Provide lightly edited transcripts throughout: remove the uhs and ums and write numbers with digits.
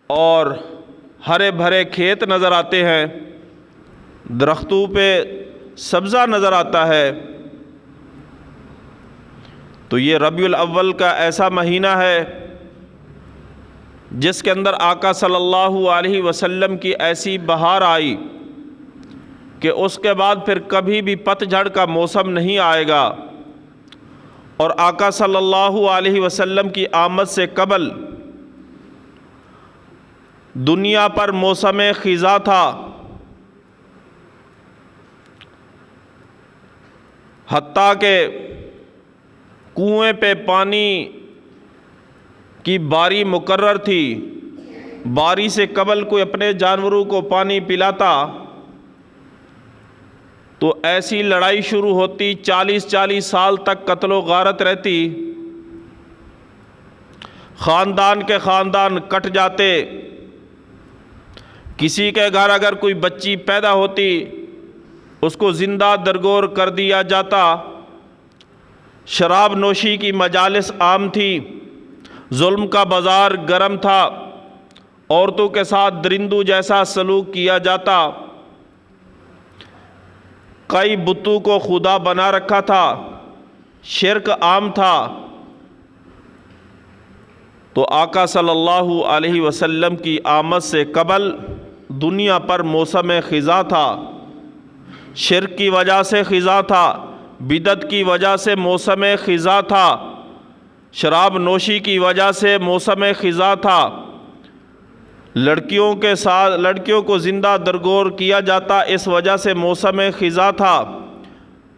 اور ہرے بھرے کھیت نظر آتے ہیں، درختوں پہ سبزہ نظر آتا ہے، تو یہ ربیع الاول کا ایسا مہینہ ہے جس کے اندر آقا صلی اللہ علیہ وسلم کی ایسی بہار آئی کہ اس کے بعد پھر کبھی بھی پت جھڑ کا موسم نہیں آئے گا، اور آقا صلی اللہ علیہ وسلم کی آمد سے قبل دنیا پر موسم خزاں تھا، حتیٰ کہ کنویں پہ پانی کی باری مقرر تھی، باری سے قبل کوئی اپنے جانوروں کو پانی پلاتا تو ایسی لڑائی شروع ہوتی، 40 سال تک قتل و غارت رہتی، خاندان کے خاندان کٹ جاتے، کسی کے گھر اگر کوئی بچی پیدا ہوتی اس کو زندہ درگور کر دیا جاتا، شراب نوشی کی مجالس عام تھی، ظلم کا بازار گرم تھا، عورتوں کے ساتھ درندوں جیسا سلوک کیا جاتا، کئی بتوں کو خدا بنا رکھا تھا، شرک عام تھا۔ تو آقا صلی اللہ علیہ وسلم کی آمد سے قبل دنیا پر موسم خزاں تھا، شرک کی وجہ سے خزاں تھا، بدعت کی وجہ سے موسم خزاں تھا، شراب نوشی کی وجہ سے موسم خزاں تھا، لڑکیوں کو زندہ درگور کیا جاتا اس وجہ سے موسم خزاں تھا،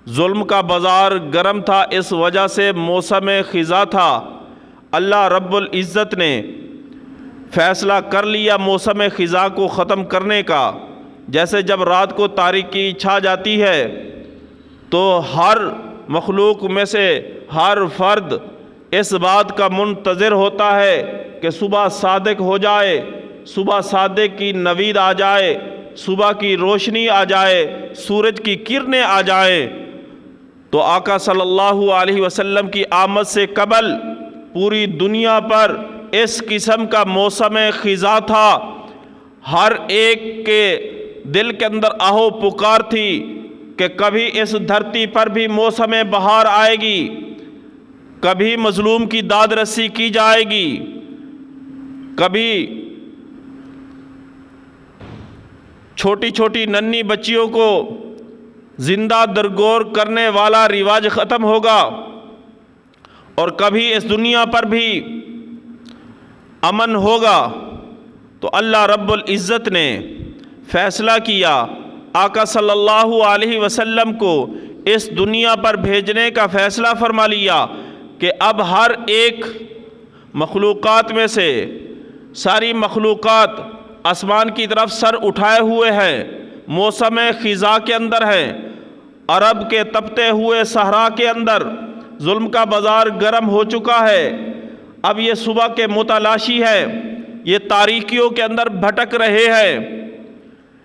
ظلم کا بازار گرم تھا اس وجہ سے موسم خزاں تھا۔ اللہ رب العزت نے فیصلہ کر لیا موسم خزاں کو ختم کرنے کا۔ جیسے جب رات کو تاریکی چھا جاتی ہے تو ہر مخلوق میں سے ہر فرد اس بات کا منتظر ہوتا ہے کہ صبح صادق ہو جائے، صبح صادق کی نوید آ جائے، صبح کی روشنی آ جائے، سورج کی کرنیں آ جائیں۔ تو آقا صلی اللہ علیہ وسلم کی آمد سے قبل پوری دنیا پر اس قسم کا موسم خزاں تھا، ہر ایک کے دل کے اندر آہو پکار تھی کہ کبھی اس دھرتی پر بھی موسم بہار آئے گی، کبھی مظلوم کی داد رسی کی جائے گی، کبھی چھوٹی چھوٹی ننھی بچیوں کو زندہ درگور کرنے والا رواج ختم ہوگا، اور کبھی اس دنیا پر بھی امن ہوگا۔ تو اللہ رب العزت نے فیصلہ کیا، آقا صلی اللہ علیہ وسلم کو اس دنیا پر بھیجنے کا فیصلہ فرما لیا کہ اب ہر ایک مخلوقات میں سے ساری مخلوقات آسمان کی طرف سر اٹھائے ہوئے ہیں، موسم خزاں کے اندر ہیں، عرب کے تپتے ہوئے صحرا کے اندر ظلم کا بازار گرم ہو چکا ہے، اب یہ صبح کے متلاشی ہے، یہ تاریکیوں کے اندر بھٹک رہے ہیں،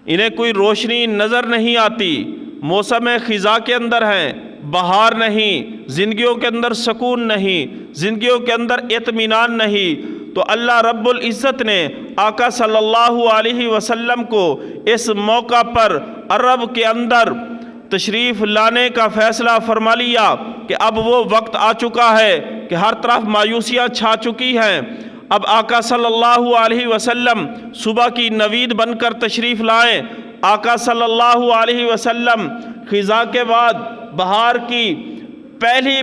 انہیں کوئی روشنی نظر نہیں آتی، موسم خزاں کے اندر ہیں، بہار نہیں، زندگیوں کے اندر سکون نہیں، زندگیوں کے اندر اطمینان نہیں۔ تو اللہ رب العزت نے آقا صلی اللہ علیہ وسلم کو اس موقع پر عرب کے اندر تشریف لانے کا فیصلہ فرما لیا کہ اب وہ وقت آ چکا ہے کہ ہر طرف مایوسیاں چھا چکی ہیں، اب آقا صلی اللہ علیہ وسلم صبح کی نوید بن کر تشریف لائیں۔ آقا صلی اللہ علیہ وسلم خزاں کے بعد بہار کی پہلی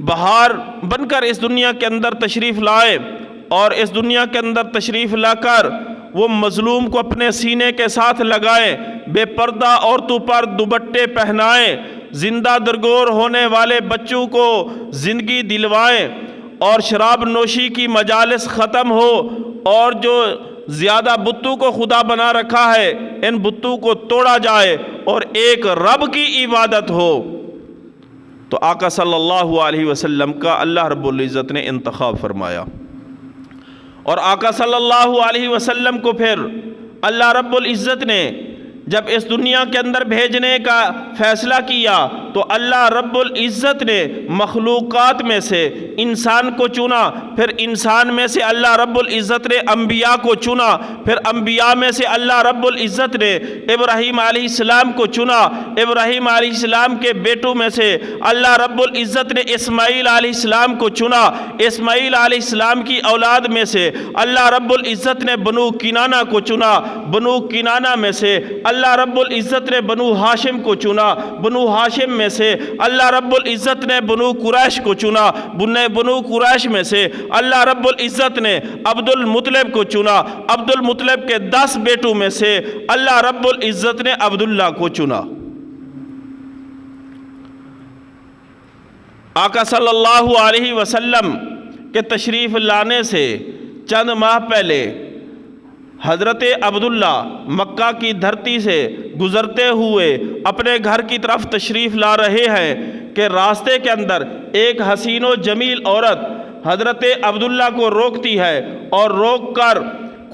بہار بن کر اس دنیا کے اندر تشریف لائے، اور اس دنیا کے اندر تشریف لا کر وہ مظلوم کو اپنے سینے کے ساتھ لگائے، بے پردہ عورتوں پر دوپٹے پہنائے، زندہ درگور ہونے والے بچوں کو زندگی دلوائیں، اور شراب نوشی کی مجالس ختم ہو، اور جو زیادہ بتوں کو خدا بنا رکھا ہے ان بتوں کو توڑا جائے اور ایک رب کی عبادت ہو۔ تو آقا صلی اللہ علیہ وسلم کا اللہ رب العزت نے انتخاب فرمایا، اور آقا صلی اللہ علیہ وسلم کو پھر اللہ رب العزت نے جب اس دنیا کے اندر بھیجنے کا فیصلہ کیا تو اللہ رب العزت نے مخلوقات میں سے انسان کو چنا، پھر انسان میں سے اللہ رب العزت نے انبیاء کو چنا، پھر انبیاء میں سے اللہ رب العزت نے ابراہیم علیہ السلام کو چنا، ابراہیم علیہ السلام کے بیٹوں میں سے اللہ رب العزت نے اسماعیل علیہ السلام کو چنا، اسماعیل علیہ السلام کی اولاد میں سے اللہ رب العزت نے بنو کنانہ کو چنا، بنو کنانہ میں سے اللہ رب العزت نے بنو ہاشم کو چنا، بنو ہاشم میں سے اللہ رب العزت نے بنو قریش کو چنا، بنو قریش میں سے اللہ رب العزت نے عبد المطلب کو چنا، عبد المطلب کے 10 بیٹوں میں سے اللہ رب العزت نے عبداللہ کو چنا۔ آقا صلی اللہ علیہ وسلم کے تشریف لانے سے چند ماہ پہلے حضرت عبداللہ مکہ کی دھرتی سے گزرتے ہوئے اپنے گھر کی طرف تشریف لا رہے ہیں کہ راستے کے اندر ایک حسین و جمیل عورت حضرت عبداللہ کو روکتی ہے اور روک کر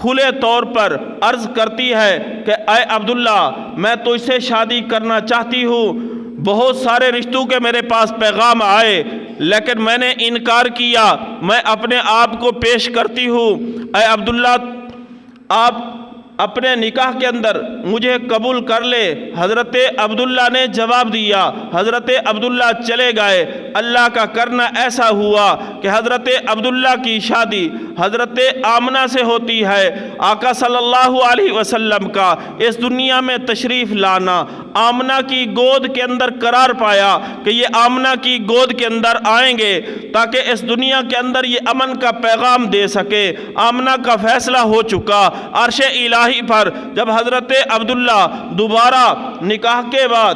کھلے طور پر عرض کرتی ہے کہ اے عبداللہ، میں تجھ سے شادی کرنا چاہتی ہوں، بہت سارے رشتوں کے میرے پاس پیغام آئے لیکن میں نے انکار کیا، میں اپنے آپ کو پیش کرتی ہوں، اے عبداللہ آپ اپنے نکاح کے اندر مجھے قبول کر لے۔ حضرت عبداللہ نے جواب دیا، حضرت عبداللہ چلے گئے۔ اللہ کا کرنا ایسا ہوا کہ حضرت عبداللہ کی شادی حضرت آمنہ سے ہوتی ہے۔ آقا صلی اللہ علیہ وسلم کا اس دنیا میں تشریف لانا، آمنہ کی گود کے اندر قرار پایا کہ یہ آمنہ کی گود کے اندر آئیں گے تاکہ اس دنیا کے اندر یہ امن کا پیغام دے سکے۔ آمنہ کا فیصلہ ہو چکا، عرش الہی پر جب حضرت عبداللہ دوبارہ نکاح کے بعد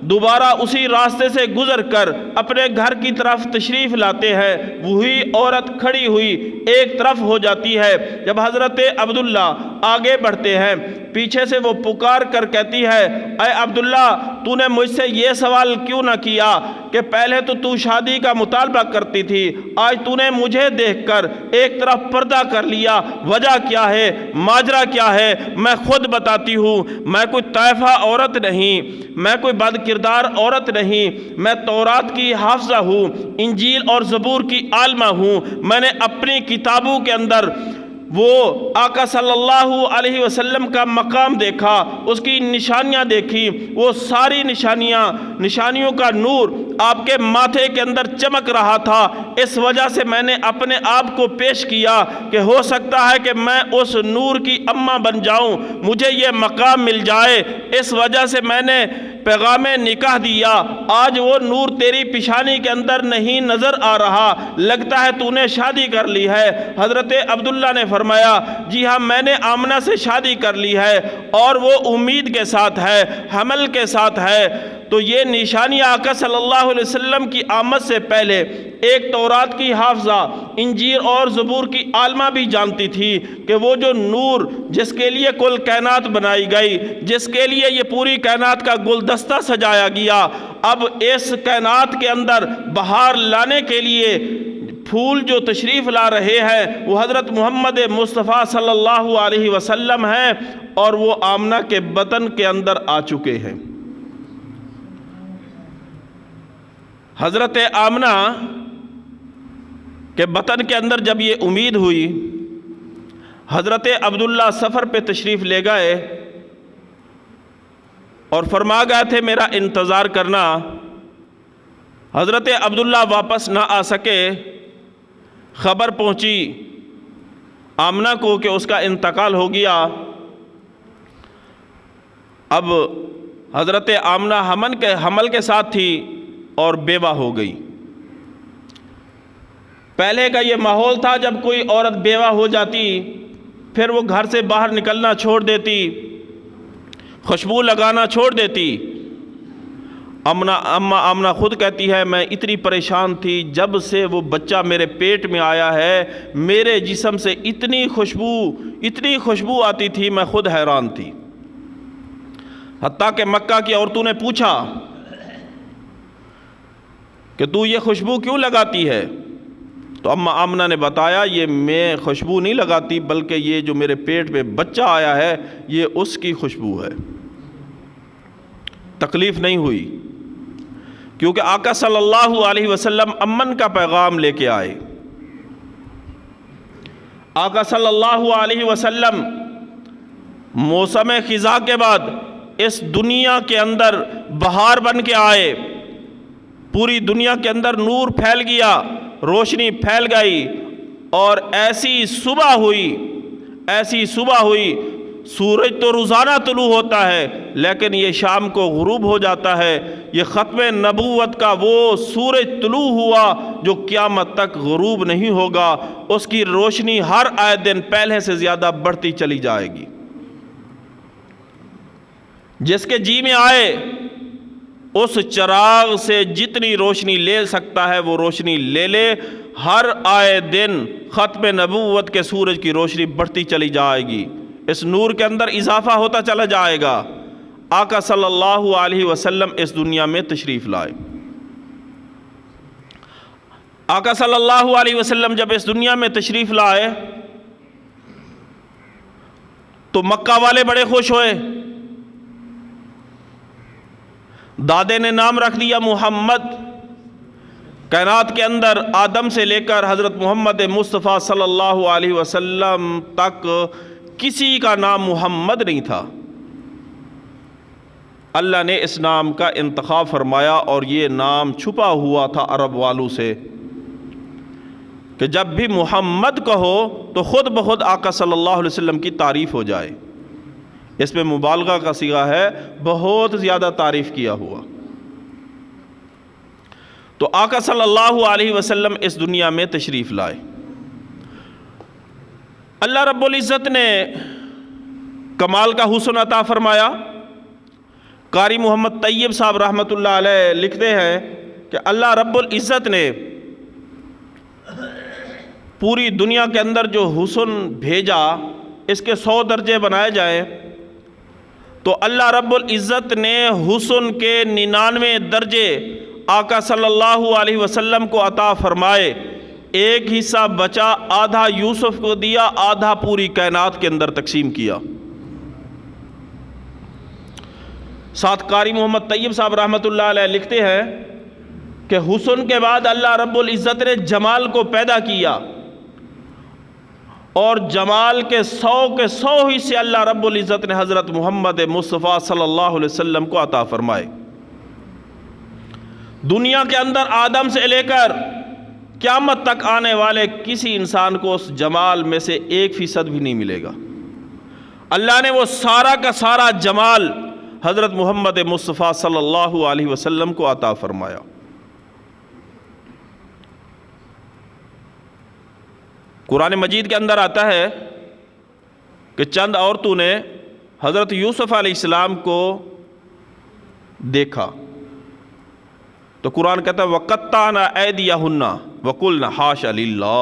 دوبارہ اسی راستے سے گزر کر اپنے گھر کی طرف تشریف لاتے ہیں، وہی عورت کھڑی ہوئی ایک طرف ہو جاتی ہے۔ جب حضرت عبداللہ آگے بڑھتے ہیں، پیچھے سے وہ پکار کر کہتی ہے، اے عبداللہ، تو نے مجھ سے یہ سوال کیوں نہ کیا کہ پہلے تو شادی کا مطالبہ کرتی تھی، آج تو نے مجھے دیکھ کر ایک طرف پردہ کر لیا، وجہ کیا ہے، ماجرا کیا ہے؟ میں خود بتاتی ہوں، میں کوئی طائفہ عورت نہیں، میں کوئی بد کردار عورت نہیں، میں تورات کی حافظہ ہوں، انجیل اور زبور کی عالمہ ہوں۔ میں نے اپنی کتابوں کے اندر وہ آقا صلی اللہ علیہ وسلم کا مقام دیکھا، اس کی نشانیاں دیکھی، وہ ساری نشانیوں کا نور آپ کے ماتھے کے اندر چمک رہا تھا۔ اس وجہ سے میں نے اپنے آپ کو پیش کیا کہ ہو سکتا ہے کہ میں اس نور کی اماں بن جاؤں، مجھے یہ مقام مل جائے، اس وجہ سے میں نے پیغام نکاح دیا۔ آج وہ نور تیری پیشانی کے اندر نہیں نظر آ رہا، لگتا ہے تو نے شادی کر لی ہے۔ حضرت عبداللہ نے فرمایا، جی ہاں، میں نے آمنہ سے شادی کر لی ہے اور وہ امید کے ساتھ ہے، حمل کے ساتھ ہے۔ تو یہ نشانیاں آقا صلی اللہ علیہ وسلم کی آمد سے پہلے ایک تورات کی حافظہ، انجیل اور زبور کی عالمہ بھی جانتی تھی کہ وہ جو نور جس کے لیے کل کائنات بنائی گئی، جس کے لیے یہ پوری کائنات کا گلدستہ سجایا گیا، اب اس کائنات کے اندر بہار لانے کے لیے پھول جو تشریف لا رہے ہیں وہ حضرت محمد مصطفیٰ صلی اللہ علیہ وسلم ہیں اور وہ آمنہ کے بطن کے اندر آ چکے ہیں۔ حضرت آمنہ کے بطن کے اندر جب یہ امید ہوئی، حضرت عبداللہ سفر پہ تشریف لے گئے اور فرما گئے تھے میرا انتظار کرنا۔ حضرت عبداللہ واپس نہ آ سکے، خبر پہنچی آمنہ کو کہ اس کا انتقال ہو گیا۔ اب حضرت آمنہ حمل کے ساتھ تھی اور بیوہ ہو گئی۔ پہلے کا یہ ماحول تھا جب کوئی عورت بیوہ ہو جاتی پھر وہ گھر سے باہر نکلنا چھوڑ دیتی، خوشبو لگانا چھوڑ دیتی۔ آمنہ خود کہتی ہے، میں اتنی پریشان تھی جب سے وہ بچہ میرے پیٹ میں آیا ہے، میرے جسم سے اتنی خوشبو آتی تھی، میں خود حیران تھی۔ حتیٰ کہ مکہ کی عورتوں نے پوچھا کہ تو یہ خوشبو کیوں لگاتی ہے؟ تو آمنہ نے بتایا، یہ میں خوشبو نہیں لگاتی بلکہ یہ جو میرے پیٹ میں بچہ آیا ہے یہ اس کی خوشبو ہے۔ تکلیف نہیں ہوئی۔ کیونکہ آقا صلی اللہ علیہ وسلم امن کا پیغام لے کے آئے۔ آقا صلی اللہ علیہ وسلم موسم خزاں کے بعد اس دنیا کے اندر بہار بن کے آئے، پوری دنیا کے اندر نور پھیل گیا، روشنی پھیل گئی، اور ایسی صبح ہوئی، سورج تو روزانہ طلوع ہوتا ہے لیکن یہ شام کو غروب ہو جاتا ہے۔ یہ ختم نبوت کا وہ سورج طلوع ہوا جو قیامت تک غروب نہیں ہوگا، اس کی روشنی ہر آئے دن پہلے سے زیادہ بڑھتی چلی جائے گی۔ جس کے جی میں آئے اس چراغ سے جتنی روشنی لے سکتا ہے وہ روشنی لے لے، ہر آئے دن ختم نبوت کے سورج کی روشنی بڑھتی چلی جائے گی، اس نور کے اندر اضافہ ہوتا چلا جائے گا۔ آقا صلی اللہ علیہ وسلم اس دنیا میں تشریف لائے۔ آقا صلی اللہ علیہ وسلم جب اس دنیا میں تشریف لائے تو مکہ والے بڑے خوش ہوئے، دادے نے نام رکھ دیا محمد۔ کائنات کے اندر آدم سے لے کر حضرت محمد مصطفیٰ صلی اللہ علیہ وسلم تک کسی کا نام محمد نہیں تھا۔ اللہ نے اس نام کا انتخاب فرمایا، اور یہ نام چھپا ہوا تھا عرب والوں سے کہ جب بھی محمد کہو تو خود بخود آقا صلی اللہ علیہ وسلم کی تعریف ہو جائے۔ اس میں مبالغہ کا صیغہ ہے، بہت زیادہ تعریف کیا ہوا۔ تو آقا صلی اللہ علیہ وسلم اس دنیا میں تشریف لائے۔ اللہ رب العزت نے کمال کا حسن عطا فرمایا۔ قاری محمد طیب صاحب رحمۃ اللہ علیہ لکھتے ہیں کہ اللہ رب العزت نے پوری دنیا کے اندر جو حسن بھیجا، اس کے 100 درجے بنائے جائیں تو اللہ رب العزت نے حسن کے 99 درجے آقا صلی اللہ علیہ وسلم کو عطا فرمائے۔ ایک حصہ بچا، آدھا یوسف کو دیا، آدھا پوری کائنات کے اندر تقسیم کیا۔ ساتھ قاری محمد طیب صاحب رحمۃ اللہ علیہ لکھتے ہیں کہ حسن کے بعد اللہ رب العزت نے جمال کو پیدا کیا، اور جمال کے 100 حصے اللہ رب العزت نے حضرت محمد مصطفیٰ صلی اللہ علیہ وسلم کو عطا فرمائے۔ دنیا کے اندر آدم سے لے کر قیامت تک آنے والے کسی انسان کو اس جمال میں سے 1% بھی نہیں ملے گا۔ اللہ نے وہ سارا کا سارا جمال حضرت محمد مصطفیٰ صلی اللہ علیہ وسلم کو عطا فرمایا۔ قرآن مجید کے اندر آتا ہے کہ چند عورتوں نے حضرت یوسف علیہ السلام کو دیکھا تو قرآن کہتا ہے وَقَطَّعْنَا أَيْدِيَهُنَّ وَقُلْنَا حَاشَ لِلَّهِ،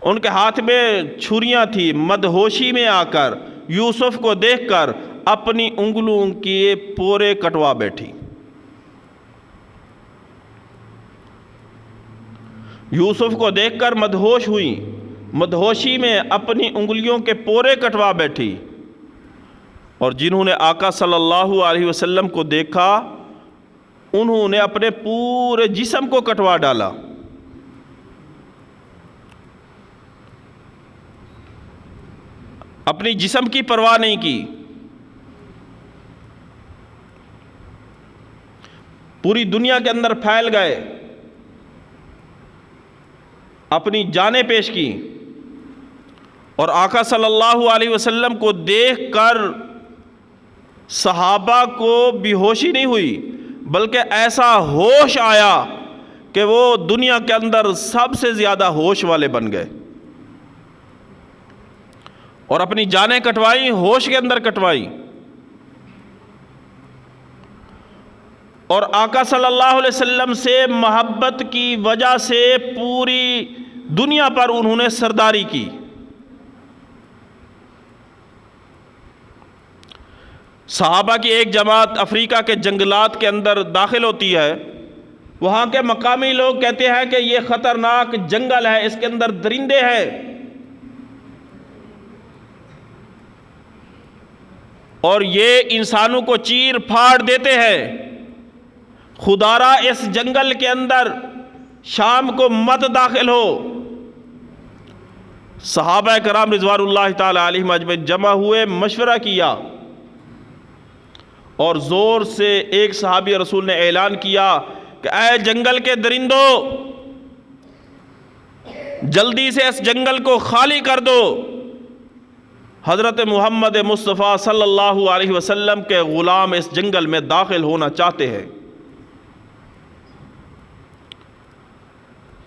ان کے ہاتھ میں چھریاں تھی، مدہوشی میں آ کر یوسف کو دیکھ کر اپنی انگلیوں کے پورے کٹوا بیٹھی۔ یوسف کو دیکھ کر مدہوش ہوئی، مدہوشی میں اپنی انگلیوں کے پورے کٹوا بیٹھی، اور جنہوں نے آقا صلی اللہ علیہ وسلم کو دیکھا انہوں نے اپنے پورے جسم کو کٹوا ڈالا۔ اپنی جسم کی پرواہ نہیں کی، پوری دنیا کے اندر پھیل گئے، اپنی جانیں پیش کی، اور آقا صلی اللہ علیہ وسلم کو دیکھ کر صحابہ کو بے ہوشی نہیں ہوئی بلکہ ایسا ہوش آیا کہ وہ دنیا کے اندر سب سے زیادہ ہوش والے بن گئے، اور اپنی جانیں کٹوائی، ہوش کے اندر کٹوائی۔ اور آقا صلی اللہ علیہ وسلم سے محبت کی وجہ سے پوری دنیا پر انہوں نے سرداری کی۔ صحابہ کی ایک جماعت افریقہ کے جنگلات کے اندر داخل ہوتی ہے، وہاں کے مقامی لوگ کہتے ہیں کہ یہ خطرناک جنگل ہے، اس کے اندر درندے ہیں، اور یہ انسانوں کو چیر پھاڑ دیتے ہیں۔ خدارا اس جنگل کے اندر شام کو مت داخل ہو۔ صحابہ کرام رضوان اللہ تعالی علیہم اجمعین جمع ہوئے، مشورہ کیا، اور زور سے ایک صحابی رسول نے اعلان کیا کہ اے جنگل کے درندوں، جلدی سے اس جنگل کو خالی کر دو، حضرت محمد مصطفیٰ صلی اللہ علیہ وسلم کے غلام اس جنگل میں داخل ہونا چاہتے ہیں۔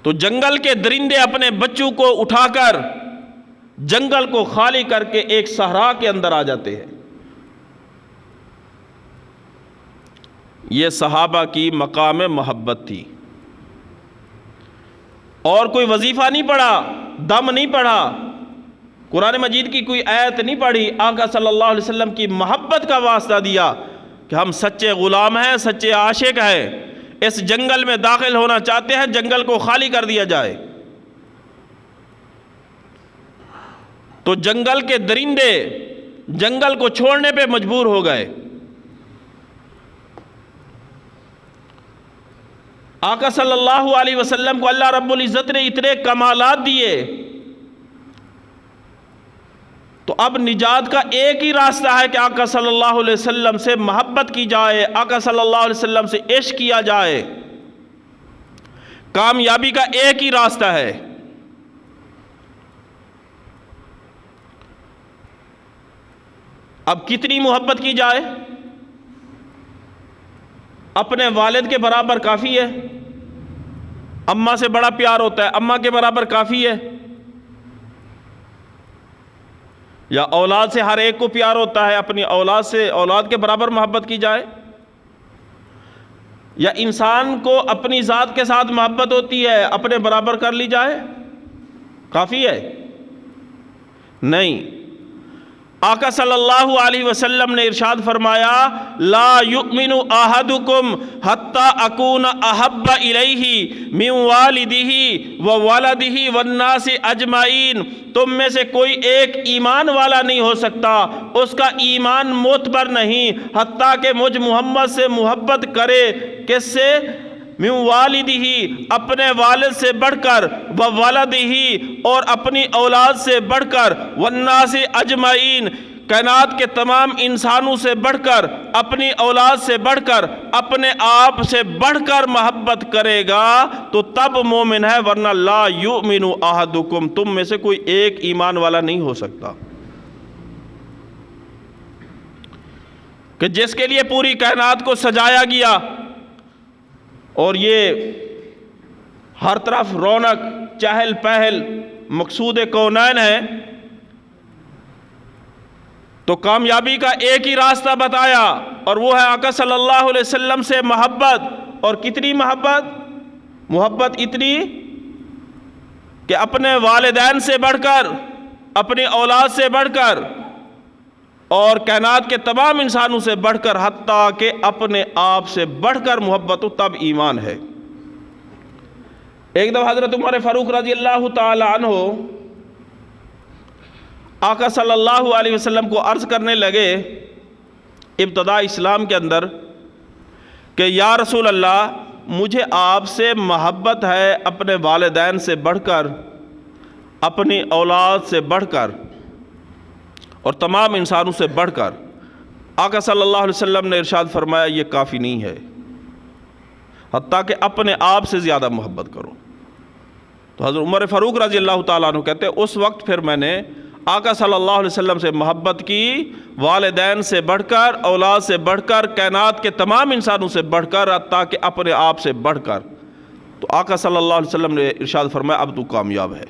تو جنگل کے درندے اپنے بچوں کو اٹھا کر جنگل کو خالی کر کے ایک صحرا کے اندر آ جاتے ہیں۔ یہ صحابہ کی مقام محبت تھی، اور کوئی وظیفہ نہیں پڑھا، دم نہیں پڑھا، قرآن مجید کی کوئی آیت نہیں پڑھی، آقا صلی اللہ علیہ وسلم کی محبت کا واسطہ دیا کہ ہم سچے غلام ہیں، سچے عاشق ہیں، اس جنگل میں داخل ہونا چاہتے ہیں، جنگل کو خالی کر دیا جائے۔ تو جنگل کے درندے جنگل کو چھوڑنے پہ مجبور ہو گئے۔ آقا صلی اللہ علیہ وسلم کو اللہ رب العزت نے اتنے کمالات دیے، تو اب نجات کا ایک ہی راستہ ہے کہ آقا صلی اللہ علیہ وسلم سے محبت کی جائے، آقا صلی اللہ علیہ وسلم سے عشق کیا جائے۔ کامیابی کا ایک ہی راستہ ہے۔ اب کتنی محبت کی جائے؟ اپنے والد کے برابر کافی ہے، اماں سے بڑا پیار ہوتا ہے، اماں کے برابر کافی ہے، یا اولاد سے ہر ایک کو پیار ہوتا ہے، اپنی اولاد سے اولاد کے برابر محبت کی جائے؟ یا انسان کو اپنی ذات کے ساتھ محبت ہوتی ہے، اپنے برابر کر لی جائے؟ کافی ہے؟ نہیں۔ آقا صلی اللہ علیہ وسلم نے ارشاد فرمایا، لا یؤمن احدکم حتی اکون احب الیہ من والدہ وولدہ والناس اجمعین، تم میں سے کوئی ایک ایمان والا نہیں ہو سکتا، اس کا ایمان معتبر نہیں حتیٰ کہ مجھ محمد سے محبت کرے۔ کس سے؟ من والدہ، اپنے والد سے بڑھ کر، وولدہ، اور اپنی اولاد سے بڑھ کر، والناس اجمعین، کائنات کے تمام انسانوں سے بڑھ کر، اپنی اولاد سے بڑھ کر، اپنے آپ سے بڑھ کر محبت کرے گا تو تب مومن ہے، ورنہ لا یؤمن احدکم، تم میں سے کوئی ایک ایمان والا نہیں ہو سکتا۔ کہ جس کے لیے پوری کائنات کو سجایا گیا اور یہ ہر طرف رونق چہل پہل مقصود کونین ہے، تو کامیابی کا ایک ہی راستہ بتایا، اور وہ ہے آقا صلی اللہ علیہ وسلم سے محبت۔ اور کتنی محبت؟ محبت اتنی کہ اپنے والدین سے بڑھ کر، اپنی اولاد سے بڑھ کر، اور کائنات کے تمام انسانوں سے بڑھ کر، حتیٰ کہ اپنے آپ سے بڑھ کر محبت ہو، تب ایمان ہے۔ ایک دفعہ حضرت عمر فاروق رضی اللہ تعالی عنہ آقا صلی اللہ علیہ وسلم کو عرض کرنے لگے ابتدا اسلام کے اندر کہ یا رسول اللہ، مجھے آپ سے محبت ہے اپنے والدین سے بڑھ کر، اپنی اولاد سے بڑھ کر، اور تمام انسانوں سے بڑھ کر۔ آقا صلی اللہ علیہ وسلم نے ارشاد فرمایا، یہ کافی نہیں ہے، حتیٰ کہ اپنے آپ سے زیادہ محبت کرو۔ تو حضرت عمر فاروق رضی اللہ تعالیٰ عنہ کہتے ہیں، اس وقت پھر میں نے آقا صلی اللہ علیہ وسلم سے محبت کی، والدین سے بڑھ کر، اولاد سے بڑھ کر، کائنات کے تمام انسانوں سے بڑھ کر، حتیٰ کہ اپنے آپ سے بڑھ کر۔ تو آقا صلی اللہ علیہ وسلم نے ارشاد فرمایا، اب تو کامیاب ہے۔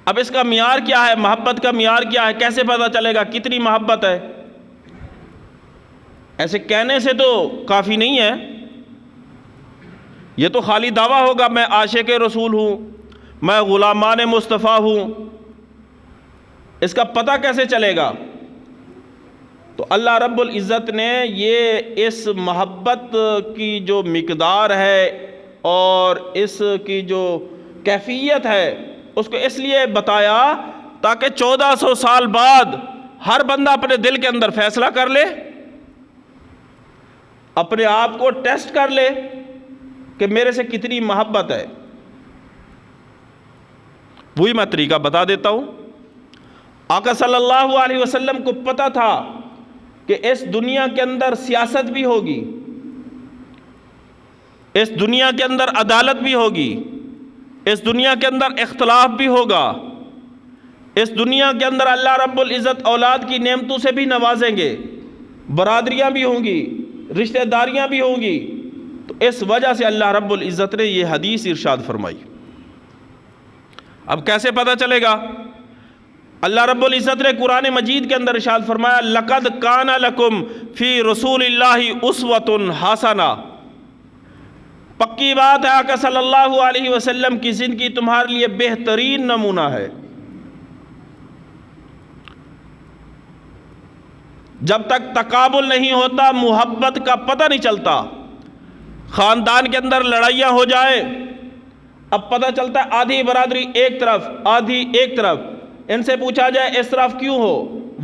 اب اس کا معیار کیا ہے؟ محبت کا معیار کیا ہے؟ کیسے پتہ چلے گا کتنی محبت ہے؟ ایسے کہنے سے تو کافی نہیں ہے، یہ تو خالی دعویٰ ہوگا میں عاشق رسول ہوں، میں غلامان مصطفیٰ ہوں۔ اس کا پتہ کیسے چلے گا؟ تو اللہ رب العزت نے یہ اس محبت کی جو مقدار ہے اور اس کی جو کیفیت ہے اس کو اس لیے بتایا تاکہ 1400 سال بعد ہر بندہ اپنے دل کے اندر فیصلہ کر لے۔ اپنے آپ کو ٹیسٹ کر لے کہ میرے سے کتنی محبت ہے۔ وہی میں طریقہ بتا دیتا ہوں۔ آقا صلی اللہ علیہ وسلم کو پتہ تھا کہ اس دنیا کے اندر سیاست بھی ہوگی، اس دنیا کے اندر عدالت بھی ہوگی، اس دنیا کے اندر اختلاف بھی ہوگا، اس دنیا کے اندر اللہ رب العزت اولاد کی نعمتوں سے بھی نوازیں گے، برادریاں بھی ہوں گی، رشتہ داریاں بھی ہوں گی۔ تو اس وجہ سے اللہ رب العزت نے یہ حدیث ارشاد فرمائی۔ اب کیسے پتہ چلے گا؟ اللہ رب العزت نے قرآن مجید کے اندر ارشاد فرمایا لَقَدْ كَانَ لَكُمْ فِي رَسُولِ اللَّهِ أُسْوَةٌ حَسَنَةٌ، پکی بات ہے آقا صلی اللہ علیہ وسلم کی زندگی تمہارے لیے بہترین نمونہ ہے۔ جب تک تقابل نہیں ہوتا محبت کا پتہ نہیں چلتا۔ خاندان کے اندر لڑائیاں ہو جائے، اب پتہ چلتا ہے آدھی برادری ایک طرف آدھی ایک طرف، ان سے پوچھا جائے اس طرف کیوں ہو،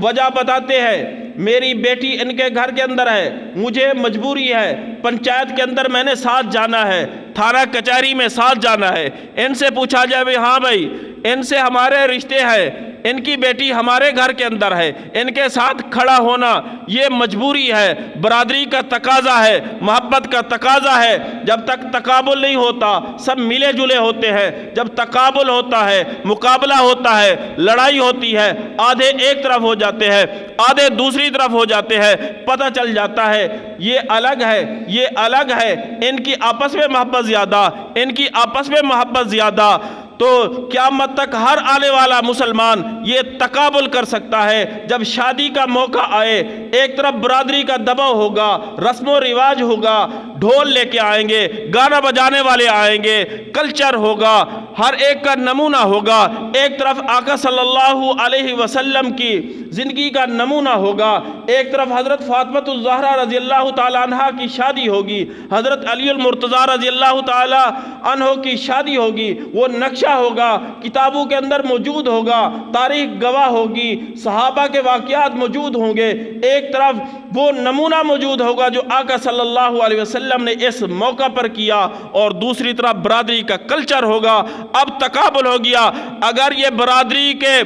وجہ بتاتے ہیں میری بیٹی ان کے گھر کے اندر ہے، مجھے مجبوری ہے، پنچایت کے اندر میں نے ساتھ جانا ہے، تھانہ کچہری میں ساتھ جانا ہے۔ ان سے پوچھا جائے ہاں بھائی ان سے ہمارے رشتے ہیں، ان کی بیٹی ہمارے گھر کے اندر ہے، ان کے ساتھ کھڑا ہونا یہ مجبوری ہے، برادری کا تقاضا ہے، محبت کا تقاضا ہے۔ جب تک تقابل نہیں ہوتا سب ملے جلے ہوتے ہیں، جب تقابل ہوتا ہے مقابلہ ہوتا ہے لڑائی ہوتی ہے، آدھے ایک طرف ہو جاتے ہیں آدھے دوسری طرف ہو جاتے ہیں، پتہ چل جاتا ہے یہ الگ ہے یہ الگ ہے، ان کی آپس میں محبت زیادہ ان کی آپس میں محبت زیادہ۔ تو قیامت تک ہر آنے والا مسلمان یہ تقابل کر سکتا ہے۔ جب شادی کا موقع آئے ایک طرف برادری کا دباؤ ہوگا، رسم و رواج ہوگا، ڈھول لے کے آئیں گے، گانا بجانے والے آئیں گے، کلچر ہوگا، ہر ایک کا نمونہ ہوگا۔ ایک طرف آقا صلی اللہ علیہ وسلم کی زندگی کا نمونہ ہوگا، ایک طرف حضرت فاطمہ الزہرا رضی اللہ تعالیٰ عنہ کی شادی ہوگی، حضرت علی المرتضیٰ رضی اللہ تعالیٰ عنہ کی شادی ہوگی، وہ نقشہ ہوگا، کتابوں کے اندر موجود ہوگا، تاریخ گواہ ہوگی، صحابہ کے واقعات موجود ہوں گے۔ ایک طرف وہ نمونہ موجود ہوگا جو آقا صلی اللہ علیہ وسلم نے اس موقع پر کیا، اور دوسری طرف برادری کا کلچر ہوگا۔ اب تقابل ہو گیا، اگر یہ برادری کے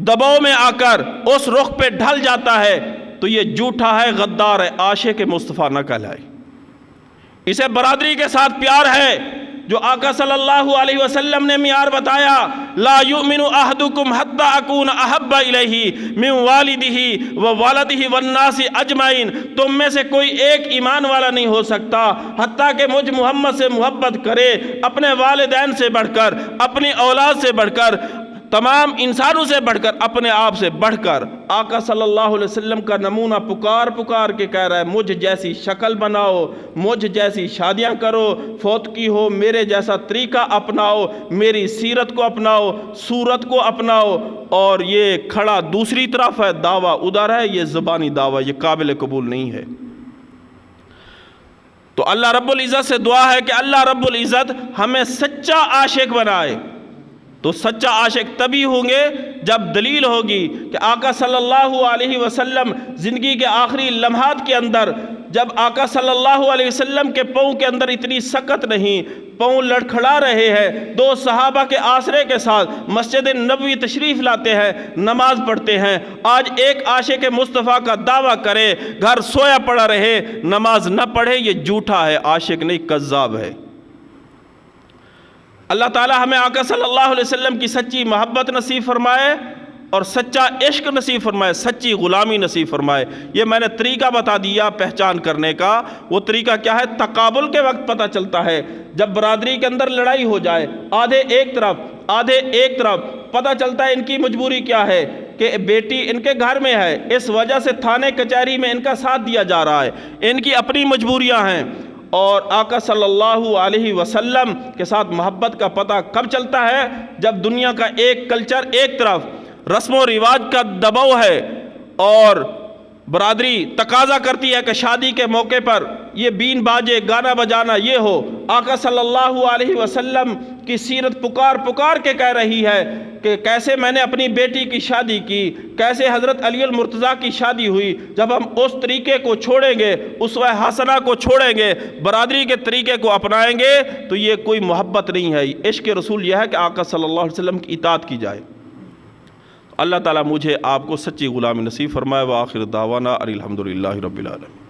دباؤ میں آ کر اس رخ پہ ڈھل جاتا ہے تو یہ جھوٹا ہے، غدار ہے، عاشق مصطفیٰ نہ کہلائے۔ اسے برادری کے ساتھ پیار ہے جو آقا صلی اللہ علیہ وسلم نے معیار بتایا، لا یؤمن احدکم حتی اکون احب الیہ من والدہ ووالدہ والناس اجمعین، تم میں سے کوئی ایک ایمان والا نہیں ہو سکتا حتیٰ کہ مجھ محمد سے محبت کرے، اپنے والدین سے بڑھ کر، اپنی اولاد سے بڑھ کر، تمام انسانوں سے بڑھ کر، اپنے آپ سے بڑھ کر۔ آقا صلی اللہ علیہ وسلم کا نمونہ پکار پکار کے کہہ رہا ہے مجھ جیسی شکل بناؤ، مجھ جیسی شادیاں کرو، فوت کی ہو میرے جیسا طریقہ اپناؤ، میری سیرت کو اپناؤ، صورت کو اپناؤ۔ اور یہ کھڑا دوسری طرف ہے، دعویٰ ادھر ہے، یہ زبانی دعویٰ، یہ قابل قبول نہیں ہے۔ تو اللہ رب العزت سے دعا ہے کہ اللہ رب العزت ہمیں سچا عاشق بنائے۔ تو سچا عاشق تبھی ہوں گے جب دلیل ہوگی کہ آقا صلی اللہ علیہ وسلم زندگی کے آخری لمحات کے اندر، جب آقا صلی اللہ علیہ وسلم کے پاؤں کے اندر اتنی سکت نہیں، پاؤں لڑکھڑا رہے ہیں، دو صحابہ کے آسرے کے ساتھ مسجد نبوی تشریف لاتے ہیں، نماز پڑھتے ہیں۔ آج ایک عاشق مصطفیٰ کا دعویٰ کرے گھر سویا پڑا رہے نماز نہ پڑھے، یہ جھوٹا ہے، عاشق نہیں کذاب ہے۔ اللہ تعالی ہمیں آقا صلی اللہ علیہ وسلم کی سچی محبت نصیب فرمائے اور سچا عشق نصیب فرمائے، سچی غلامی نصیب فرمائے۔ یہ میں نے طریقہ بتا دیا پہچان کرنے کا۔ وہ طریقہ کیا ہے؟ تقابل کے وقت پتہ چلتا ہے، جب برادری کے اندر لڑائی ہو جائے، آدھے ایک طرف آدھے ایک طرف، پتہ چلتا ہے ان کی مجبوری کیا ہے کہ بیٹی ان کے گھر میں ہے، اس وجہ سے تھانے کچہری میں ان کا ساتھ دیا جا رہا ہے، ان کی اپنی مجبوریاں ہیں۔ اور آقا صلی اللہ علیہ وسلم کے ساتھ محبت کا پتہ کب چلتا ہے؟ جب دنیا کا ایک کلچر ایک طرف، رسم و رواج کا دباؤ ہے اور برادری تقاضا کرتی ہے کہ شادی کے موقع پر یہ بین باجے گانا بجانا یہ ہو. آقا صلی اللہ علیہ وسلم کی سیرت پکار پکار کے کہہ رہی ہے کہ کیسے میں نے اپنی بیٹی کی شادی کی، کیسے حضرت علی المرتضیٰ کی شادی ہوئی. جب ہم اس طریقے کو چھوڑیں گے، اسوہ حسنہ کو چھوڑیں گے، برادری کے طریقے کو اپنائیں گے تو یہ کوئی محبت نہیں ہے. عشق رسول یہ ہے کہ آقا صلی اللہ علیہ وسلم کی اطاعت کی جائے. اللہ تعالیٰ مجھے آپ کو سچی غلامی نصیب فرمائے. وآخر دعوانا الحمدللہ رب العالمین.